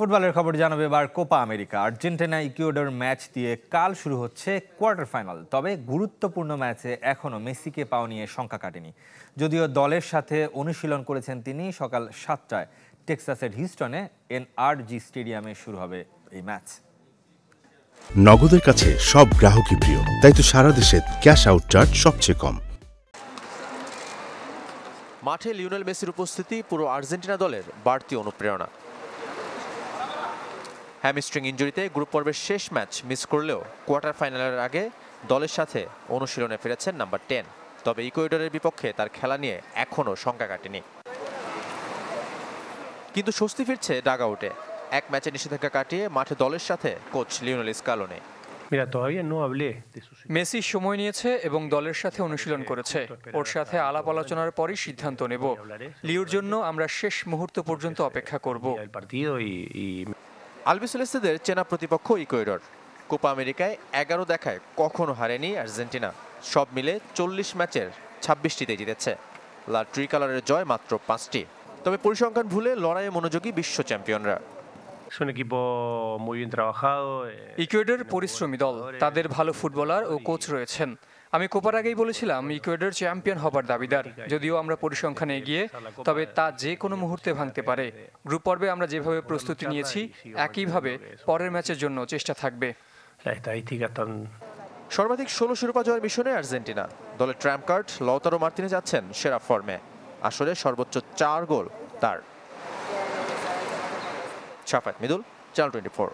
ফুটবলের খবর জানাবে এবার Copa America. Argentina Ecuador match দিয়ে কাল শুরু হচ্ছে কোয়ার্টার ফাইনাল। তবে গুরুত্বপূর্ণ ম্যাচে এখনও মেসিকে পাওয়া নিয়ে শঙ্কা কাটেনি। যদিও দলের সাথে অনুশীলন করেছেন তিনি। সকাল 7টায় টেক্সাসের হিউস্টনে NRG স্টেডিয়ামে শুরু হবে এই ম্যাচ। নগদের কাছে সব গ্রাহকই প্রিয়, তাই তো সারা দেশে ক্যাশ আউট চার্জ সবচেয়ে কম। মাঠে লিওনেল মেসির উপস্থিতি পুরো আর্জেন্টিনা দলের বাড়তি অনুপ্রেরণা। হ্যামস্ট্রিং ইনজুরিতে গ্রুপ পর্বের শেষ ম্যাচ মিস করলেও কোয়ার্টার ফাইনালের আগে দলের সাথে অনুশীলনে ফিরেছেন নাম্বার 10। তবে ইকুয়েডরের বিপক্ষে তার খেলা নিয়ে এখনও শঙ্কা কাটেনি। কিন্তু স্বস্তি ফিরছে ডাগআউটে। এক ম্যাচে নিষেধাজ্ঞা কাটিয়ে মাঠে দলের সাথে কোচ লিওনেল স্কালোনি। মেসি সময় নিয়েছে এবং দলের সাথে অনুশীলন করেছে। ওর সাথে আলাপ আলোচনার পরই সিদ্ধান্ত নেব। লিওর জন্য আমরা শেষ মুহূর্ত পর্যন্ত অপেক্ষা করব। আলবিসেলেস্তেদের চেনা প্রতিপক্ষ ইকুয়েডর। কোপা আমেরিকায় 11 দেখায় কখনো হারেনি আর্জেন্টিনা। সব মিলে 40 ম্যাচের 26টিতে জিতেছে। লা ট্রিকালারের জয় মাত্র 5টি। তবে পরিসংখ্যান ভুলে লড়াইয়ে মনোযোগী বিশ্ব চ্যাম্পিয়নরা। ইকুয়েডর পরিশ্রমী দল, তাদের ভালো ফুটবলার ও কোচ রয়েছেন। আমি কোপার আগেই বলেছিলাম ইকুয়েডর চ্যাম্পিয়ন হবার দাবিদার। যদিও আমরা পরিসংখ্যানে এগিয়ে, তবে তা যে কোনো মুহূর্তে ভাঙতে পারে। গ্রুপ পর্বে আমরা যেভাবে প্রস্তুতি নিয়েছি, একইভাবে পরের ম্যাচের জন্য চেষ্টা থাকবে। সর্বাধিক 16 শিরোপা জয়ের মিশনে আর্জেন্টিনা। দলের ট্র্যাম্প কার্ড লাউতারো মার্তিনেজ যাচ্ছেন সেরা ফর্মে। আসলে সর্বোচ্চ 4 গোল তার। শাফাত মিদুল, চ্যানেল 24।